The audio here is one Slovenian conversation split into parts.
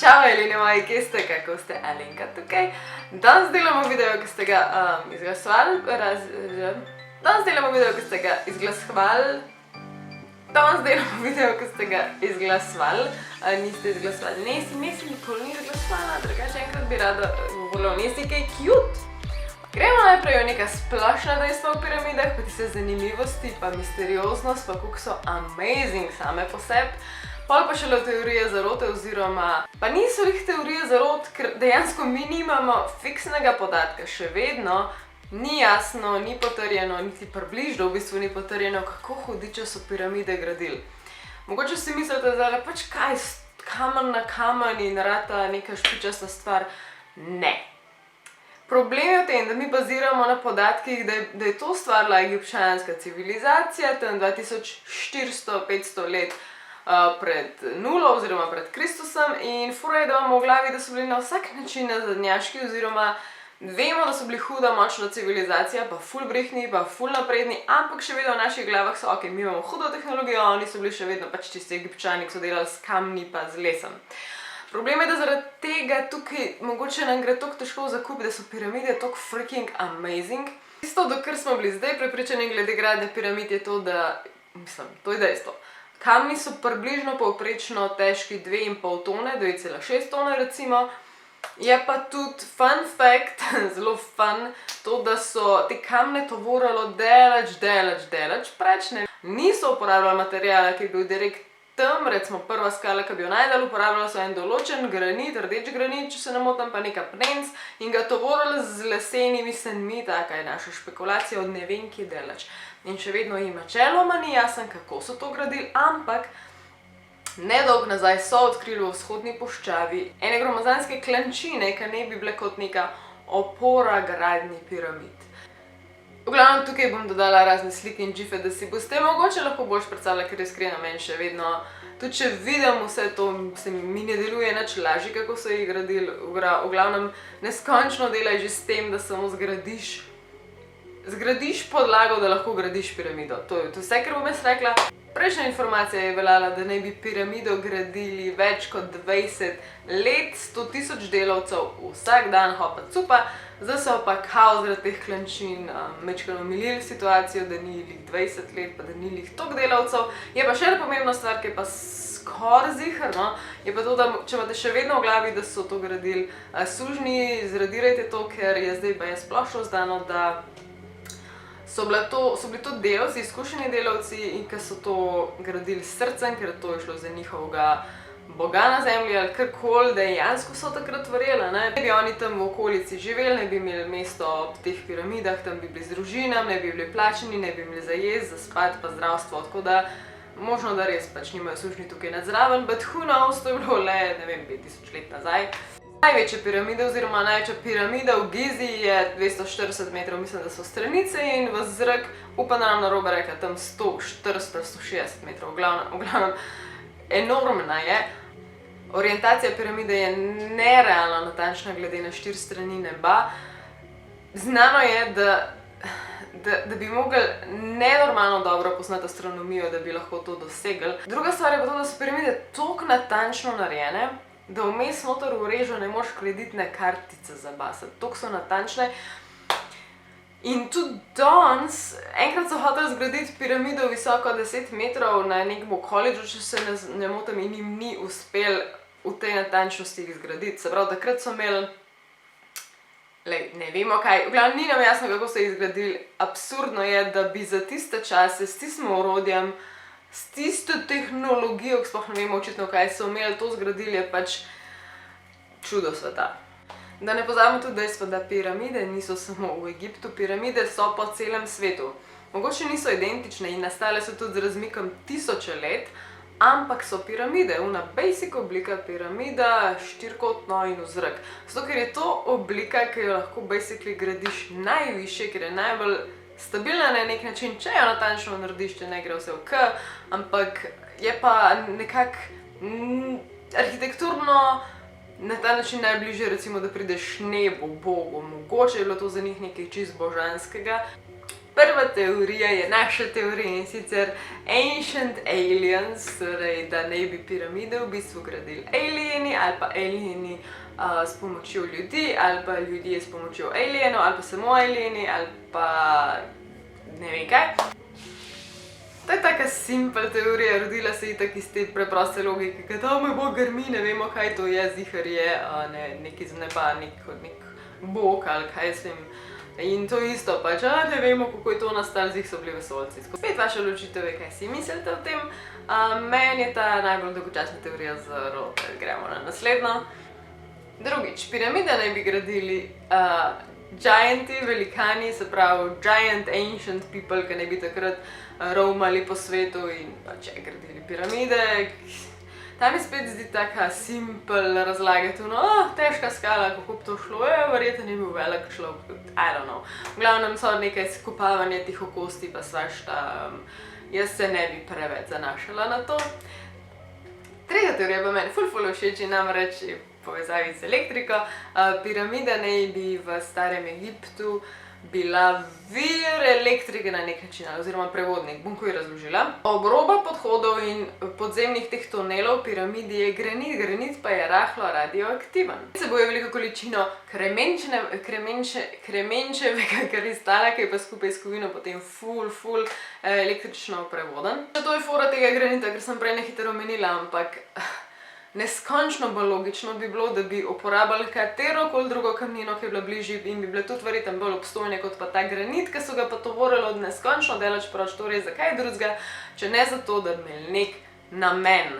Čau, Elina moji, kje ste, kako ste? Alenka tukaj. Danes delamo video, ki ste ga izglasovali. Danes delamo video, ki ste ga izglasovali. Niste izglasovali. Nisi nikoli ni izglasovala, drugače enkrat bi rada govorila o nisi kaj cute. Gremo najprej v neka splošna dejstva v piramidah, pa tiste zanimivosti, pa misterioznost, pa kako so amazing same po sebi. Pol pa šele teorije zarote oziroma pa niso jih teorije zarot, ker dejansko mi nimamo fiksnega podatka. Še vedno ni jasno, ni potrjeno, niti približno v bistvu ni potrjeno, kako hudiče so piramide gradili. Mogoče si mislite zdaj, pač kaj, kamen na kamen in rata neka špičasta stvar. Ne. Problem je v tem, da mi baziramo na podatkih, da je to stvarila egipčanska civilizacija tam 2400-500 let pred nulo oziroma pred Kristusom in fura je, da imamo v glavi, da so bili na vsak način nazadnjaški oziroma vemo, da so bili huda močna civilizacija, pa ful brehni, pa ful napredni, ampak še vedno v naših glavah so, ok, mi imamo hudo tehnologijo, oni so bili še vedno pač tisti Egipčani, ki so delali s kamni pa z lesom. Problem je, da zaradi tega tukaj mogoče nam gre toliko težko zakupiti, da so piramide toliko freaking amazing. Tisto, do kar smo bili zdaj prepričani glede gradnje piramid je to, da, to je dejstvo. Kamni so približno povprečno težki 2,5 tone, 2,6 tone recimo. Je pa tudi fun fact, zelo fun, to, da so te kamne tovorilo daleč preč. Niso uporabljali materijala, ki je bil direkt tam, recimo prva skala, ki bi jo najdali, uporabljala so en določen granit, rdeč granit, če se ne motim, pa neka pnenc in ga tovorili z lesenimi senmi, taka je naša špekulacija od ne vem kje daleč. In še vedno jim načeloma ni jasen, kako so to gradili, ampak nedolgo nazaj so odkrili v vzhodni puščavi ene gromozanske klančine, ki ne bi bile kot neka opora gradnji piramid. V glavnem tukaj bom dodala razne slike in džife, da si boste mogoče lahko boljš predstavljali, ker iskreno meni še vedno, tudi če vidim vse to, se mi ne deluje nič lažje, kako so jih gradili. V glavnem neskončno delaj že s tem, da samo zgradiš podlago, da lahko gradiš piramido. To je vse, kar bom jaz rekla. Prejšnja informacija je veljala, da naj bi piramido gradili več kot 20 let, 100 000 delavcev vsak dan, hopa cupa. Zdaj so pa kao zaradi teh klančin majčkeno omilili situacijo, da ni lih 20 let, pa da ni lih toliko delavcev. Je pa še ena pomembna stvar, ki je pa skoraj ziherno, je pa to, da če imate še vedno v glavi, da so to gradili sužnji, zradirajte to, ker je zdaj baje splošno znano, da so bili to delavci, izkušeni delavci in ki so to gradili s srcem, ker to je šlo za njihovega boga na zemlji ali karkoli, dejansko so takrat verjeli, ne bi oni tam v okolici živeli, ne bi imeli mesto ob teh piramidah, tam bi bili z družinami, ne bi bili plačeni, ne bi imeli za jesti, za spati pa zdravstvo, tako da možno, da res pač nimajo sužnji tukaj nad zraven, but who knows, to je bilo le, ne vem, 5000 let nazaj. Največja piramida oziroma največja piramida v Gizi je 240 metrov, mislim, da so stranice in v zrak, upam, da nam narobe rekla, tam 140-160 metrov, v glavnem enormna je. Orientacija piramide je nerealno natančna glede na 4 strani neba. Znano je, da bi mogli nenormalno dobro poznati astronomijo, da bi lahko to dosegli. Druga stvar je pa to, da so piramide toliko natančno narejene, da vmes noter v režo ne moreš kreditne kartice zabasati. Toliko so natančne. In tudi danes, enkrat so hoteli zgraditi piramido visoko 10 metrov na nekem koledžu, če se ne motim, in jim ni uspel v tej natančnosti jih zgraditi. Se pravi, takrat so imeli, ne vemo kaj, v glavnem ni nam jasno, kako so jih zgradili. Absurdno je, da bi za tiste čase, s tistim orodjem, s tisto tehnologijo, ki sploh ne vemo očitno kaj so imeli, to zgradili je pač čudo sveta. Da ne pozabimo tudi dejstvo, da piramide niso samo v Egiptu, piramide so po celem svetu. Mogoče niso identične in nastale so tudi z razmikom tisoče let, ampak so piramide, una basic oblika piramida, štirikotno in v zrak. Zato, ker je to oblika, ki jo lahko basically gradiš najvišje, ker je najbolj stabilna na nek način, če jo natančno narediš, če ne gre vse v k, ampak je pa nekako arhitekturno na ta način najbližje, recimo, da prideš nebu, Bogu. Mogoče je bilo to za njih nekaj čist božanskega. Prva teorija je naša teorija, in sicer Ancient Aliens, torej da naj bi piramide v bistvu gradili alieni ali pa alieni s pomočjo ljudi, ali pa ljudje s pomočjo alienov, ali pa samo alieni, ali pa ne vem kaj. To je taka simpel teorija, rodila se itak iz te preproste logike, ker to me bo grmi, ne vemo kaj to je, zihar je nek iz neba, nek bog ali kaj s tem. In to isto pač, ne vemo kako je to nastalo, zih so bili vesoljci. Spet vaša odločitev je, kaj si mislite o tem. Meni je ta najbolj dolgočasna teorija zelo, gremo na naslednjo. Drugič, piramide naj bi gradili gianti, velikani, se pravi giant ancient people, ki naj bi takrat roamali po svetu in pač gradili piramide. Ta mi spet zdi taka simpel razlaga, težka skala, kako bi to šlo, verjetno ni bil velik človek, I don't know. V glavnem so nekaj skopavanja tihokosti pa svašta, jaz se ne bi preveč zanašala na to. Tretja teorija pa meni ful všeč, namreč v povezavi z elektriko. Piramida naj bi v starem Egiptu bila vir elektrike na nek način, oziroma prevodnik, bom ko ji razložila. Obroba podhodov in podzemnih teh tunelov piramidi je granit, granit pa je rahlo radioaktiven. Vsebuje veliko količino kremenčevega kristala, ki je pa skupaj s kovino potem ful električno prevoden. To je fora tega granita, ker sem prej na hitro omenila, ampak neskončno bolj logično bi bilo, da bi uporabljali katerokoli drugo kamnino, ki je bila bližje in bi bile tudi verjetno bolj obstojne kot pa ta granit, ki so ga pa tovorili od neskončno daleč proč, torej zakaj drugega, če ne zato, da bi imeli nek namen.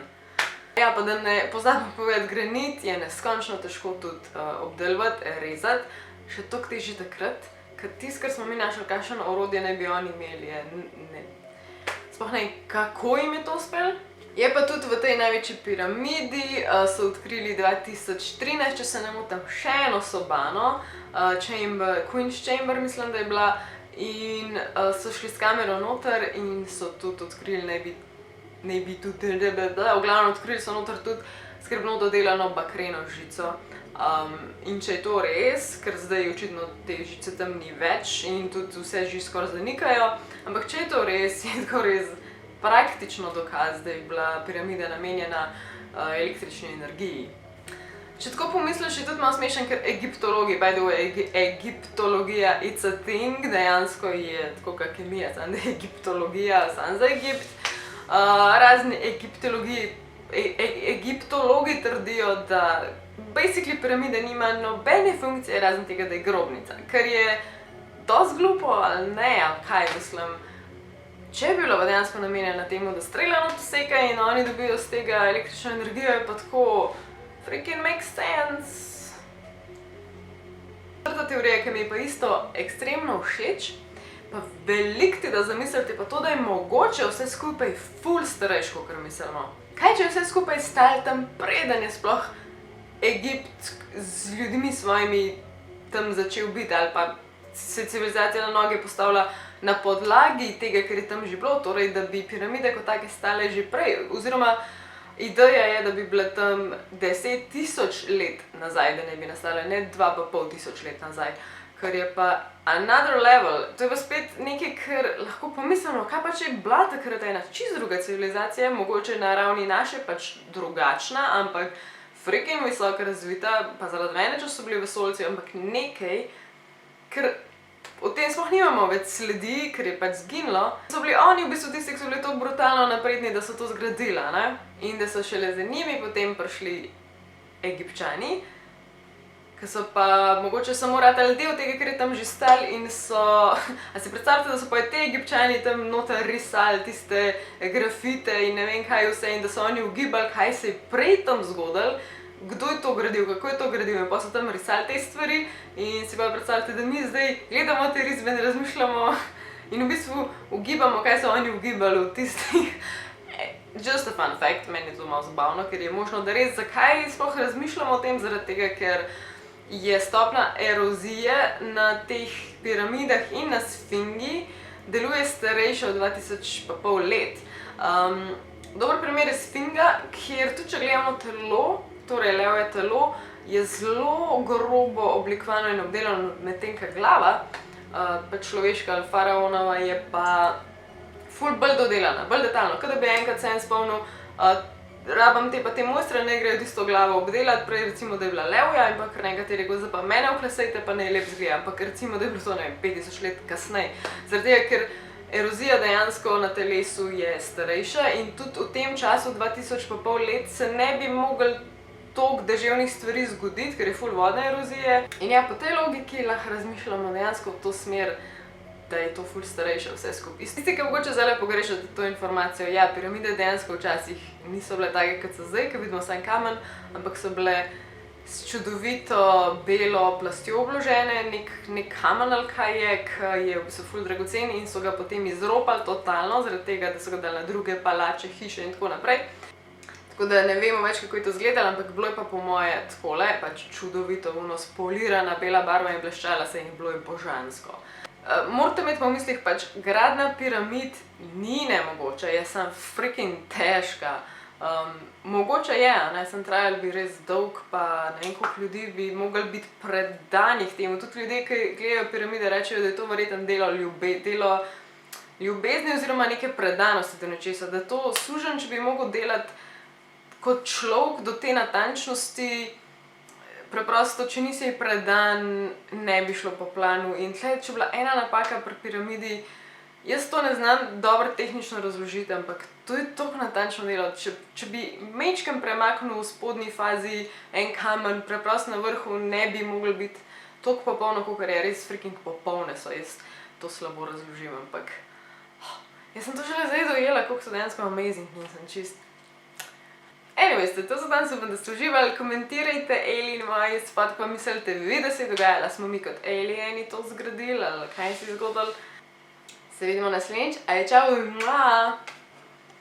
Ja, pa da ne pozabim povedati, granit je neskončno težko tudi obdelovati, rezati, še toliko težje takrat, ker tisto, kar smo mi našli, kakšno orodje naj bi oni imeli, sploh ne, kako jim je to uspelo. Je pa tudi v tej največji piramidi, so odkrili 2013, če se ne motim, še eno sobano, Queen's Chamber mislim, da je bila, in so šli s kamero noter in so tudi odkrili, v glavnem odkrili so noter tudi skrbno dodelano bakreno žico. In če je to res, ker zdaj očitno te žice tam ni več in tudi vse že skoraj zanikajo, ampak če je to res, je tako res praktično dokaz, da je bila piramida namenjena električni energiji. Če tako pomisliš, je tudi malo smešen, ker egiptologi, by the way, egiptologija it's a thing, dejansko je tako kot kemija, samo da je egiptologija samo za Egipt. Razni egiptologi trdijo, da basically piramida nima nobene funkcije razen tega, da je grobnica, kar je dosti glupo ali ne, ali kaj mislim. Če bi bila dejansko namenjena temu, da strelja not seka in oni dobijo z tega električno energijo, je pa tako freaking makes sense. Četrta teorija, ki mi je pa isto ekstremno všeč, pa veliko ti da zamisliti, pa to, da je mogoče vse skupaj ful starejše, kakor mislimo. Kaj če je vse skupaj stalo tam, preden je sploh Egipt z ljudmi svojimi tam začel biti, ali pa se civilizacija na noge postavila na podlagi tega, ker je tam že bilo, torej da bi piramide kot take stale že prej, oziroma ideja je, da bi bile tam 10.000 let nazaj, da ne bi nastale, ne 2.500 let nazaj, kar je pa another level. To je pa spet nekaj, kar lahko pomislimo, kaj pa če je bila takrat ena čisto druga civilizacija, mogoče na ravni naše pač drugačna, ampak freaking visoko razvita, pa zaradi mene, če so bili vesoljci, ampak nekaj, ker o tem sploh nimamo več sledi, ker je pač zginilo. So bili oni v bistvu tisti, ki so bili tako brutalno napredni, da so to zgradili, ne? In da so šele za njimi potem prišli Egipčani, ki so pa mogoče samo ratali del tega, ker je tam že stali in so... A si predstavljate, da so pa te Egipčani tam noter risali tiste grafite in ne vem kaj vse in da so oni ugibali, kaj se je prej tam zgodilo, kdo je to gradil, kako je to gradil in pa so tam risali te stvari in si pa predstavljate, da mi zdaj gledamo te risbe in razmišljamo in v bistvu ugibamo, kaj so oni ugibali v tistih. Just a fun fact, meni je to malo zabavno, ker je možno, da res zakaj sploh razmišljamo o tem, zaradi tega, ker je stopnja erozije na teh piramidah in na Sfingi deluje starejša od 2000 let. Dober primer je Sfinga, kjer tudi če gledamo telo, torej levje telo, je zelo grobo oblikovano in obdelano, medtem ko glava pa človeška ali faraonova je pa ful bolj dodelana, bolj detaljno, kot da bi enkrat se en spomnil, rabam te pa te mojstre, ne grejo tisto glavo obdelati, prej recimo, da je bila levja in pa kar nekateri rekel, zdaj pa mene vklesejte, pa ne lep zgleda, ampak recimo, da je bilo to, ne vem, 50 let kasneje. Zaradi tega, ker erozija dejansko na telesu je starejša in tudi v tem času 2000 pa pol let se ne bi mogli toliko deževnih stvari zgoditi, ker je ful vodne erozije. In ja, po tej logiki lahko razmišljamo dejansko v to smer, da je to ful starejše vse skupaj. Tisti, ki mogoče zdaj pogrešate to informacijo, ja, piramide dejansko včasih niso bile take, kot so zdaj, ker vidimo samo kamen, ampak so bile s čudovito belo plastjo obložene, nek kamen ali kaj je, ki je v bistvu ful dragocen in so ga potem izropali totalno, zaradi tega, da so ga dali na druge palače, hiše in tako naprej. Tako da ne vemo več, kako je to izgledalo, ampak bilo je pa po moje takole, pač čudovito, spolirana bela barva in bleščala se in bilo je božansko. Morate imeti pa v mislih, pač gradnja piramid ni nemogoča, je samo freaking težka. Mogoče je, sem trajal bi res dolg, pa ne vem koliko ljudi bi mogli biti predanih temu. Tudi ljudje, ki gledajo piramide, rečejo, da je to verjetno delo ljubezni oziroma neke predanosti do nečesa, da to suženj, če bi mogel delati kot človek do te natančnosti, preprosto, če nisi predan, ne bi šlo po planu. In tle, če bila ena napaka pri piramidi, jaz to ne znam dobro tehnično razložiti, ampak to je toliko natančno delo. Če bi majčkeno premaknil v spodnji fazi en kamen, preprosto na vrhu ne bi mogli biti toliko popolno, kakor je, res freaking popolne so, jaz to slabo razložim, ampak jaz sem to šele zdaj dojela, koliko so dejansko amazing, nisem čist. Anyways, to so danes, upam, da ste uživali, komentirajte alien vibes, pa tako mislite vi, da se je dogajala, smo mi kot alieni to zgradili, ali kaj si zgodili. Se vidimo naslednjič, čau!